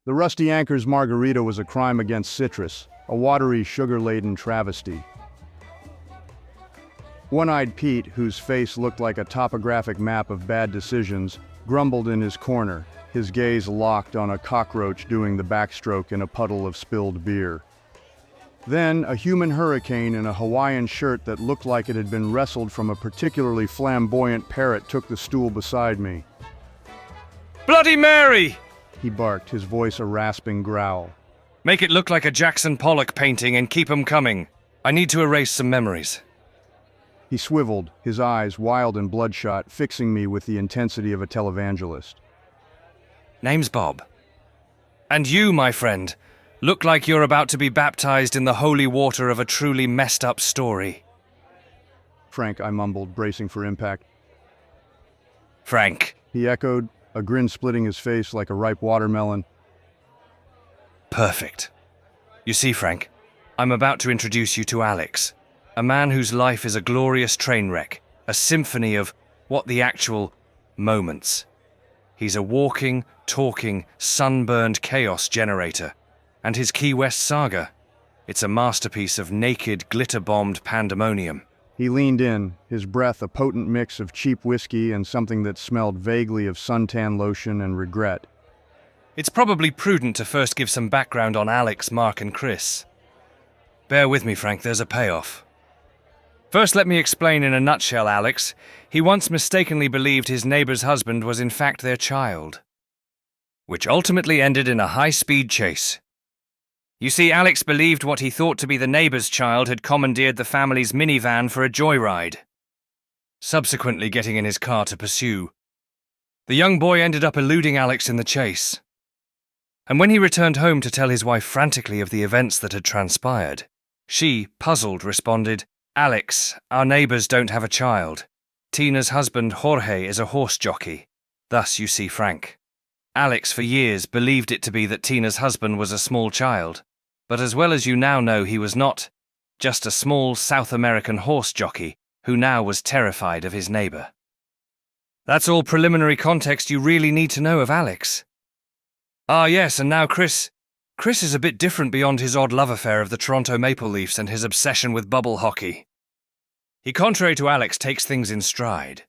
The Rusty Anchor's margarita was a crime against citrus, a watery, sugar-laden travesty. One-eyed Pete, whose face looked like a topographic map of bad decisions, grumbled in his corner, his gaze locked on a cockroach doing the backstroke in a puddle of spilled beer. Then, a human hurricane in a Hawaiian shirt that looked like it had been wrestled from a particularly flamboyant parrot took the stool beside me. "Bloody Mary!" he barked, his voice a rasping growl. "Make it look like a Jackson Pollock painting and keep 'em coming. I need to erase some memories." He swiveled, his eyes, wild and bloodshot, fixing me with the intensity of a televangelist. "Name's Bob. And you, my friend, look like you're about to be baptized in the holy water of a truly messed up story." "Frank," I mumbled, bracing for impact. "Frank." He echoed, a grin splitting his face like a ripe watermelon. "Perfect. You see, Frank, I'm about to introduce you to Alex, a man whose life is a glorious train wreck, a symphony of what the actual moments. He's a walking, talking, sunburned chaos generator, and his Key West saga, it's a masterpiece of naked, glitter-bombed pandemonium." He leaned in, his breath a potent mix of cheap whiskey and something that smelled vaguely of suntan lotion and regret. It's probably prudent to first give some background on Alex, Mark, and Chris. Bear with me, Frank, there's a payoff. First, let me explain in a nutshell, Alex. He once mistakenly believed his neighbor's husband was in fact their child, which ultimately ended in a high-speed chase. You see, Alex believed what he thought to be the neighbor's child had commandeered the family's minivan for a joyride, subsequently getting in his car to pursue. The young boy ended up eluding Alex in the chase. And when he returned home to tell his wife frantically of the events that had transpired, she, puzzled, responded, "Alex, our neighbors don't have a child. Tina's husband, Jorge, is a horse jockey. Thus, you see, Frank. Alex, for years, believed it to be that Tina's husband was a small child. But as well as you now know, he was not. Just a small South American horse jockey who now was terrified of his neighbor. That's all preliminary context you really need to know of Alex. Ah, yes, and now Chris. Chris is a bit different beyond his odd love affair of the Toronto Maple Leafs and his obsession with bubble hockey. He, contrary to Alex, takes things in stride.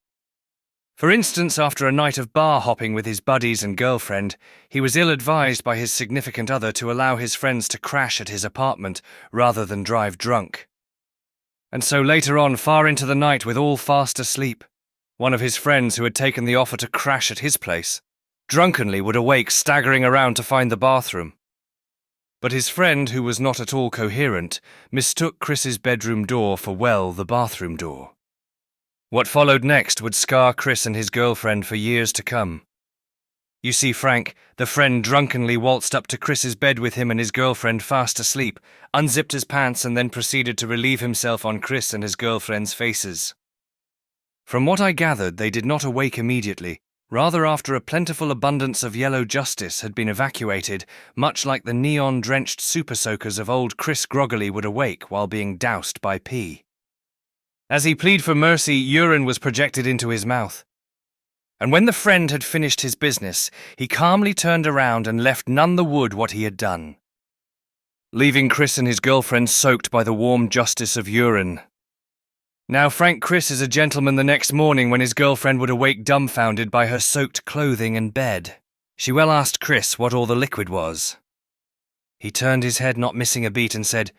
For instance, after a night of bar hopping with his buddies and girlfriend, he was ill-advised by his significant other to allow his friends to crash at his apartment rather than drive drunk. And so later on, far into the night with all fast asleep, one of his friends who had taken the offer to crash at his place, drunkenly would awake staggering around to find the bathroom. But his friend, who was not at all coherent, mistook Chris's bedroom door for, well, the bathroom door. What followed next would scar Chris and his girlfriend for years to come. You see, Frank, the friend drunkenly waltzed up to Chris's bed with him and his girlfriend fast asleep, unzipped his pants and then proceeded to relieve himself on Chris and his girlfriend's faces. From what I gathered, they did not awake immediately, rather after a plentiful abundance of yellow justice had been evacuated, much like the neon-drenched super soakers of old Chris groggily would awake while being doused by pee. As he pleaded for mercy, urine was projected into his mouth. And when the friend had finished his business, he calmly turned around and left none the wood what he had done, leaving Chris and his girlfriend soaked by the warm justice of urine. Now Frank Chris is a gentleman the next morning when his girlfriend would awake dumbfounded by her soaked clothing and bed. She well asked Chris what all the liquid was. He turned his head, not missing a beat, and said,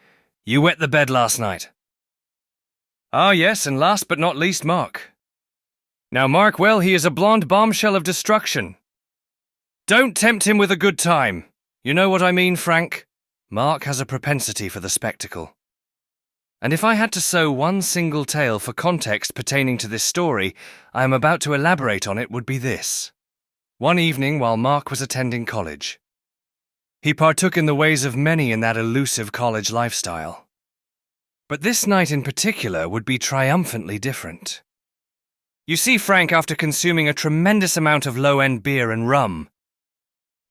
"You wet the bed last night." "Ah, yes, and last but not least, Mark. Now Mark, well, he is a blonde bombshell of destruction. Don't tempt him with a good time. You know what I mean, Frank? Mark has a propensity for the spectacle. And if I had to sew one single tale for context pertaining to this story, I am about to elaborate on it would be this. One evening while Mark was attending college, he partook in the ways of many in that elusive college lifestyle. But this night in particular would be triumphantly different. You see, Frank, after consuming a tremendous amount of low-end beer and rum,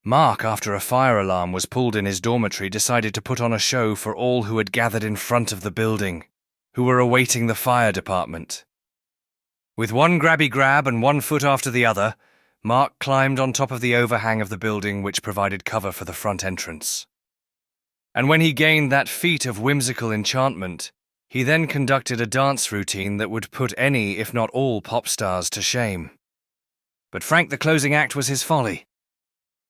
Mark, after a fire alarm was pulled in his dormitory, decided to put on a show for all who had gathered in front of the building, who were awaiting the fire department. With one grabby grab and one foot after the other, Mark climbed on top of the overhang of the building which provided cover for the front entrance. And when he gained that feat of whimsical enchantment, he then conducted a dance routine that would put any, if not all, pop stars to shame. But Frank, the closing act was his folly.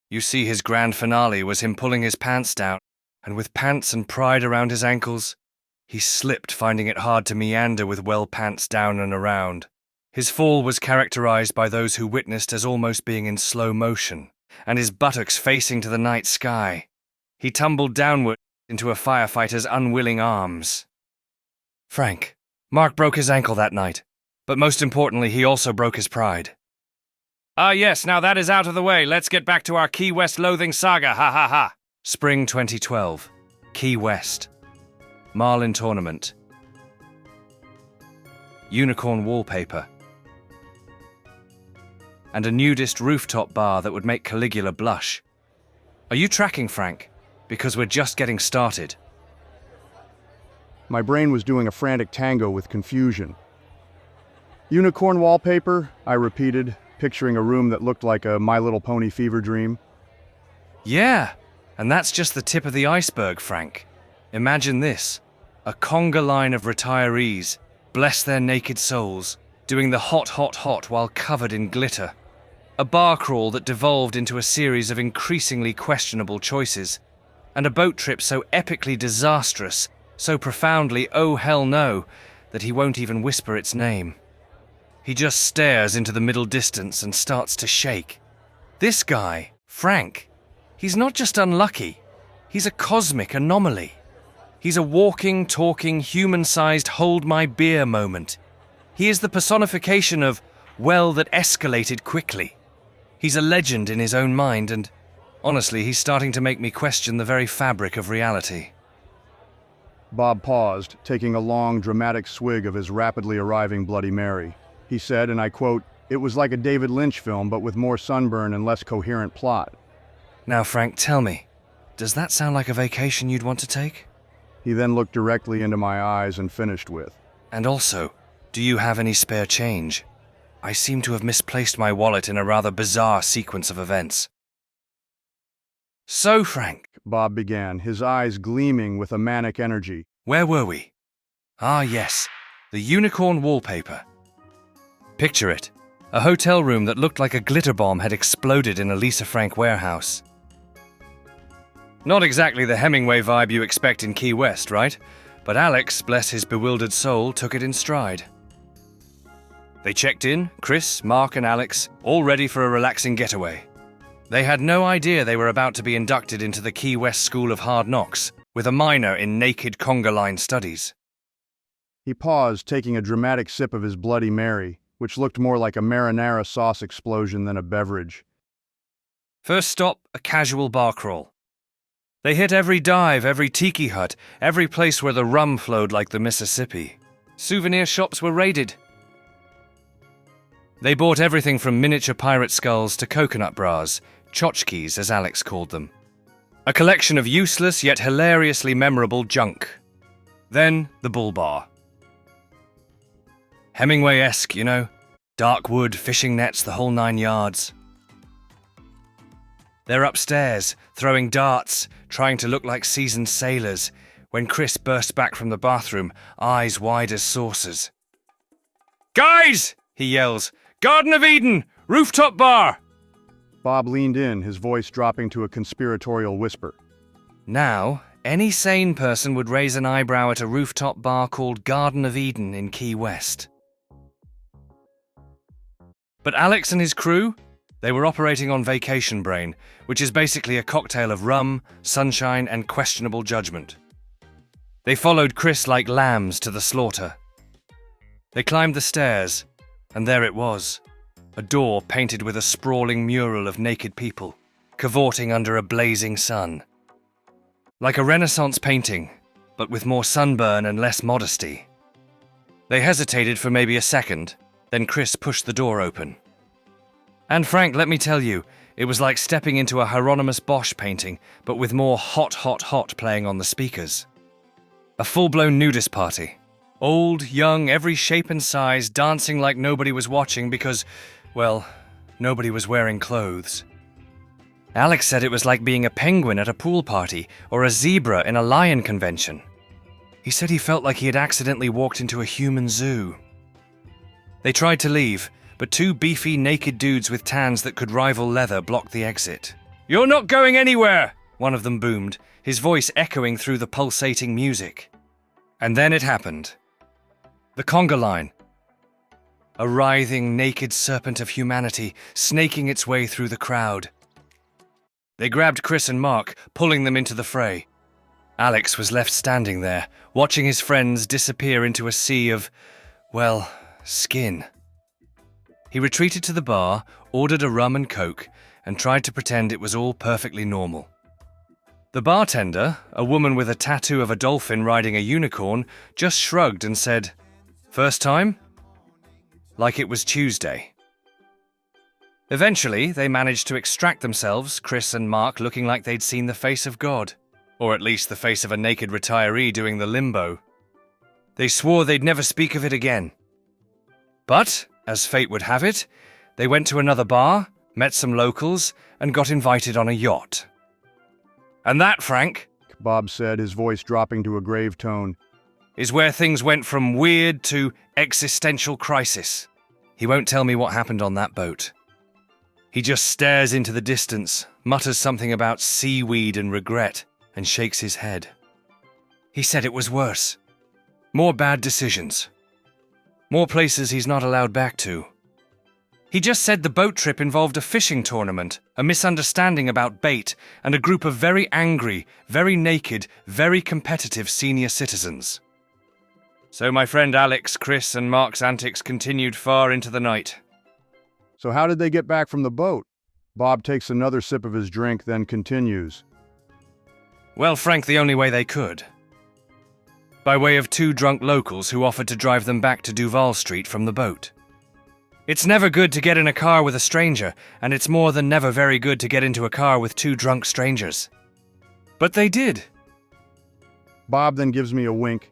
You see, his grand finale was him pulling his pants down, and with pants and pride around his ankles, he slipped, finding it hard to meander with well pants down and around. His fall was characterized by those who witnessed as almost being in slow motion, and his buttocks facing to the night sky. He tumbled downward into a firefighter's unwilling arms. Frank, Mark broke his ankle that night, but most importantly, he also broke his pride. Ah yes, now that is out of the way, let's get back to our Key West Loathing saga, ha ha ha! Spring 2012, Key West. Marlin Tournament. Unicorn wallpaper. And a nudist rooftop bar that would make Caligula blush. Are you tracking, Frank? Because we're just getting started. My brain was doing a frantic tango with confusion. Unicorn wallpaper, I repeated, picturing a room that looked like a My Little Pony fever dream. Yeah, and that's just the tip of the iceberg, Frank. Imagine this, a conga line of retirees, bless their naked souls, doing the hot while covered in glitter. A bar crawl that devolved into a series of increasingly questionable choices, and a boat trip so epically disastrous, so profoundly oh hell no, that he won't even whisper its name. He just stares into the middle distance and starts to shake. This guy, Frank, he's not just unlucky, he's a cosmic anomaly. He's a walking, talking, human-sized hold my beer moment. He is the personification of well that escalated quickly. He's a legend in his own mind, and honestly, he's starting to make me question the very fabric of reality. Bob paused, taking a long, dramatic swig of his rapidly arriving Bloody Mary. He said, and I quote, "It was like a David Lynch film, but with more sunburn and less coherent plot." Now, Frank, tell me, does that sound like a vacation you'd want to take? He then looked directly into my eyes and finished with, And also, do you have any spare change? I seem to have misplaced my wallet in a rather bizarre sequence of events. So, Frank, Bob began, his eyes gleaming with a manic energy. Where were we? Ah, yes, the unicorn wallpaper. Picture it, a hotel room that looked like a glitter bomb had exploded in a Lisa Frank warehouse. Not exactly the Hemingway vibe you expect in Key West, right? But Alex, bless his bewildered soul, took it in stride. They checked in, Chris, Mark and Alex, all ready for a relaxing getaway. They had no idea they were about to be inducted into the Key West School of Hard Knocks, with a minor in naked conga line studies. He paused, taking a dramatic sip of his Bloody Mary, which looked more like a marinara sauce explosion than a beverage. First stop, a casual bar crawl. They hit every dive, every tiki hut, every place where the rum flowed like the Mississippi. Souvenir shops were raided. They bought everything from miniature pirate skulls to coconut bras, tchotchkes as Alex called them. A collection of useless yet hilariously memorable junk. Then the bull bar. Hemingway-esque, you know, dark wood, fishing nets, the whole 9 yards. They're upstairs, throwing darts, trying to look like seasoned sailors, when Chris burst back from the bathroom, eyes wide as saucers. "Guys!" he yells. "Garden of Eden! Rooftop bar!" Bob leaned in, his voice dropping to a conspiratorial whisper. Now, any sane person would raise an eyebrow at a rooftop bar called Garden of Eden in Key West. But Alex and his crew? They were operating on vacation brain, which is basically a cocktail of rum, sunshine, and questionable judgment. They followed Chris like lambs to the slaughter. They climbed the stairs, and there it was, a door painted with a sprawling mural of naked people, cavorting under a blazing sun. Like a Renaissance painting, but with more sunburn and less modesty. They hesitated for maybe a second, then Chris pushed the door open. And Frank, let me tell you, it was like stepping into a Hieronymus Bosch painting, but with more hot playing on the speakers. A full-blown nudist party. Old, young, every shape and size, dancing like nobody was watching because, well, Nobody was wearing clothes. Alex said it was like being a penguin at a pool party or a zebra in a lion convention. He said he felt like he had accidentally walked into a human zoo. They tried to leave, but two beefy, naked dudes with tans that could rival leather blocked the exit. "You're not going anywhere!" one of them boomed, his voice echoing through the pulsating music. And then it happened. The conga line. A writhing, naked serpent of humanity snaking its way through the crowd. They grabbed Chris and Mark, pulling them into the fray. Alex was left standing there, watching his friends disappear into a sea of, well, skin. He retreated to the bar, ordered a rum and coke, and tried to pretend it was all perfectly normal. The bartender, a woman with a tattoo of a dolphin riding a unicorn, just shrugged and said, "First time?" Like it was Tuesday. Eventually, they managed to extract themselves, Chris and Mark looking like they'd seen the face of God, or at least the face of a naked retiree doing the limbo. They swore they'd never speak of it again. But, as fate would have it, they went to another bar, met some locals, and got invited on a yacht. "And that, Frank," Bob said, his voice dropping to a grave tone, "is where things went from weird to existential crisis." He won't tell me what happened on that boat. He just stares into the distance, mutters something about seaweed and regret, and shakes his head. He said it was worse. More bad decisions. More places he's not allowed back to. He just said the boat trip involved a fishing tournament, a misunderstanding about bait, and a group of very angry, very naked, very competitive senior citizens. So my friend Alex, Chris, and Mark's antics continued far into the night. "So how did they get back from the boat?" Bob takes another sip of his drink, then continues. Well, Frank, the only way they could. By way of two drunk locals who offered to drive them back to Duval Street from the boat. It's never good to get in a car with a stranger, and it's more than never very good to get into a car with two drunk strangers. But they did. Bob then gives me a wink.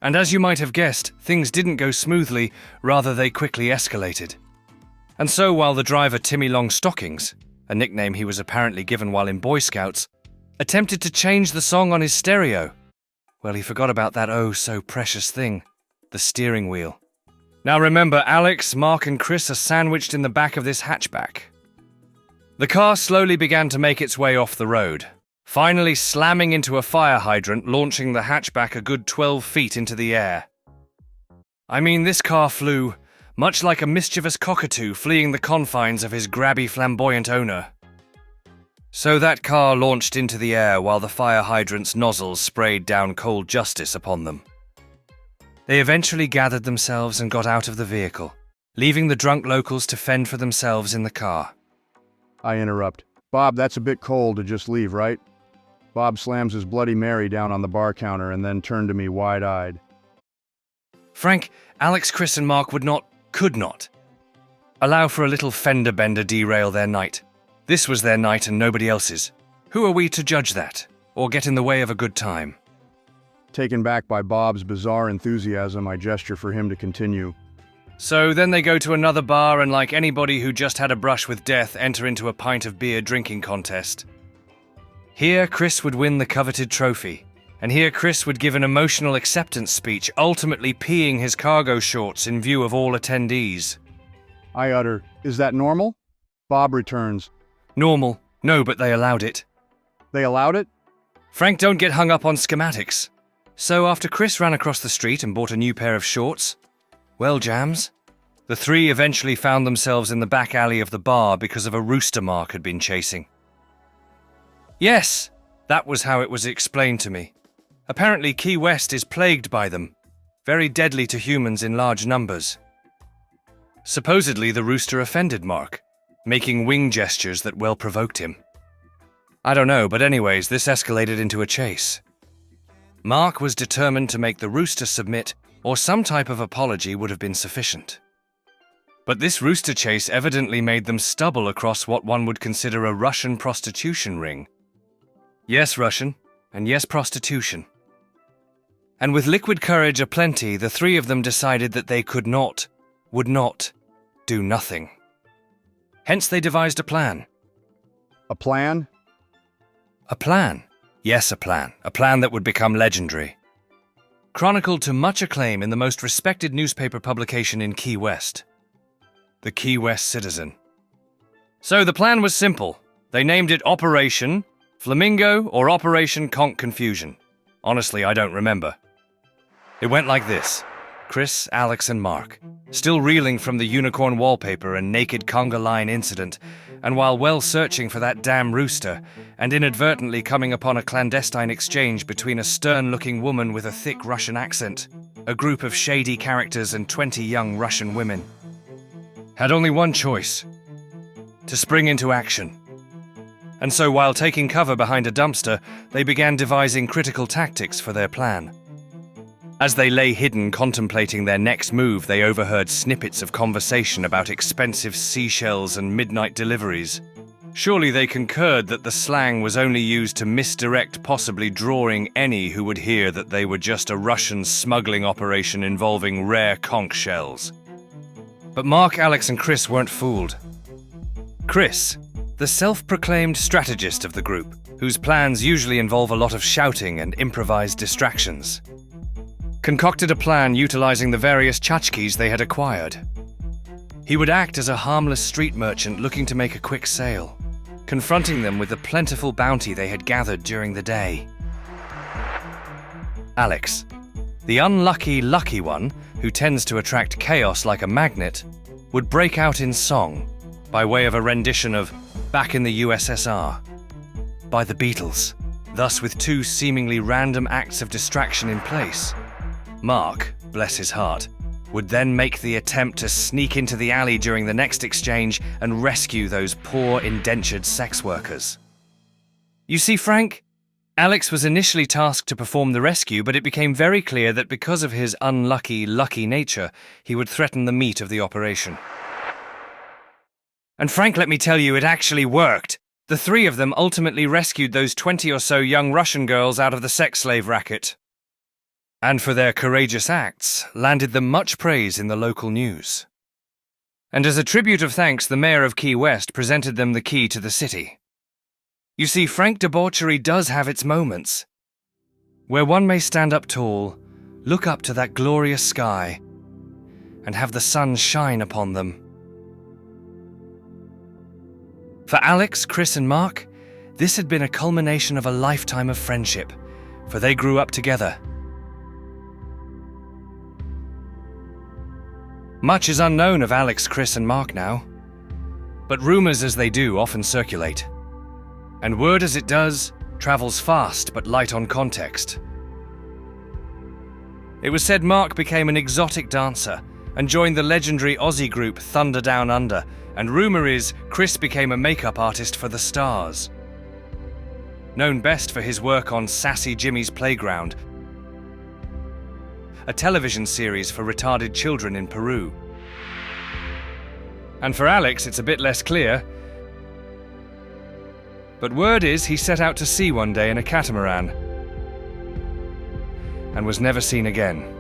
And as you might have guessed, things didn't go smoothly, rather they quickly escalated. And so while the driver Timmy Longstockings, a nickname he was apparently given while in Boy Scouts, attempted to change the song on his stereo, well, he forgot about that oh-so-precious thing, the steering wheel. Now remember, Alex, Mark and Chris are sandwiched in the back of this hatchback. The car slowly began to make its way off the road, finally slamming into a fire hydrant, launching the hatchback a good 12 feet into the air. I mean, this car flew, much like a mischievous cockatoo fleeing the confines of his grabby, flamboyant owner. So that car launched into the air while the fire hydrant's nozzles sprayed down cold justice upon them. They eventually gathered themselves and got out of the vehicle, leaving the drunk locals to fend for themselves in the car. I interrupt. "Bob, that's a bit cold to just leave, right?" Bob slams his Bloody Mary down on the bar counter and then turned to me wide-eyed. Frank, Alex, Chris and Mark could not allow for a little fender bender derail their night. This was their night and nobody else's. Who are we to judge that, or get in the way of a good time? Taken back by Bob's bizarre enthusiasm, I gesture for him to continue. So then they go to another bar and, like anybody who just had a brush with death, enter into a pint of beer drinking contest. Here Chris would win the coveted trophy, and here Chris would give an emotional acceptance speech, ultimately peeing his cargo shorts in view of all attendees. I utter, "Is that normal?" Bob returns. Normal. No, but they allowed it. "They allowed it?" Frank, don't get hung up on schematics. So after Chris ran across the street and bought a new pair of shorts, well, Jams, the three eventually found themselves in the back alley of the bar because of a rooster Mark had been chasing. Yes, that was how it was explained to me. Apparently Key West is plagued by them, very deadly to humans in large numbers. Supposedly the rooster offended Mark, making wing gestures that well provoked him. I don't know, but anyways, this escalated into a chase. Mark was determined to make the rooster submit, or some type of apology would have been sufficient. But this rooster chase evidently made them stumble across what one would consider a Russian prostitution ring. Yes, Russian, and yes, prostitution. And with liquid courage aplenty, the three of them decided that they would not, do nothing. Hence they devised a plan. A plan? A plan? Yes, a plan. A plan that would become legendary. Chronicled to much acclaim in the most respected newspaper publication in Key West, the Key West Citizen. So the plan was simple. They named it Operation Flamingo or Operation Conk Confusion. Honestly, I don't remember. It went like this. Chris, Alex, and Mark, still reeling from the unicorn wallpaper and naked conga line incident, and while well searching for that damn rooster, and inadvertently coming upon a clandestine exchange between a stern-looking woman with a thick Russian accent, a group of shady characters, and 20 young Russian women, had only one choice: to spring into action. And so while taking cover behind a dumpster, they began devising critical tactics for their plan. As they lay hidden contemplating their next move, they overheard snippets of conversation about expensive seashells and midnight deliveries. Surely they concurred that the slang was only used to misdirect, possibly drawing any who would hear that they were just a Russian smuggling operation involving rare conch shells. But Mark, Alex, and Chris weren't fooled. Chris, the self-proclaimed strategist of the group, whose plans usually involve a lot of shouting and improvised distractions, concocted a plan utilizing the various tchotchkes they had acquired. He would act as a harmless street merchant looking to make a quick sale, confronting them with the plentiful bounty they had gathered during the day. Alex, the unlucky lucky one, who tends to attract chaos like a magnet, would break out in song by way of a rendition of Back in the USSR by the Beatles. Thus, with two seemingly random acts of distraction in place, Mark, bless his heart, would then make the attempt to sneak into the alley during the next exchange and rescue those poor indentured sex workers. You see, Frank, Alex was initially tasked to perform the rescue, but it became very clear that because of his unlucky, lucky nature, he would threaten the meat of the operation. And Frank, let me tell you, it actually worked. The three of them ultimately rescued those 20 or so young Russian girls out of the sex slave racket, and for their courageous acts, landed them much praise in the local news. And as a tribute of thanks, the mayor of Key West presented them the key to the city. You see, frank debauchery does have its moments, where one may stand up tall, look up to that glorious sky, and have the sun shine upon them. For Alex, Chris, and Mark, this had been a culmination of a lifetime of friendship, for they grew up together. Much is unknown of Alex, Chris, and Mark now, but rumors as they do often circulate. And word as it does, travels fast but light on context. It was said Mark became an exotic dancer and joined the legendary Aussie group Thunder Down Under, and rumor is Chris became a makeup artist for the Stars. Known best for his work on Sassy Jimmy's Playground, a television series for retarded children in Peru. And for Alex, it's a bit less clear, but word is he set out to sea one day in a catamaran and was never seen again.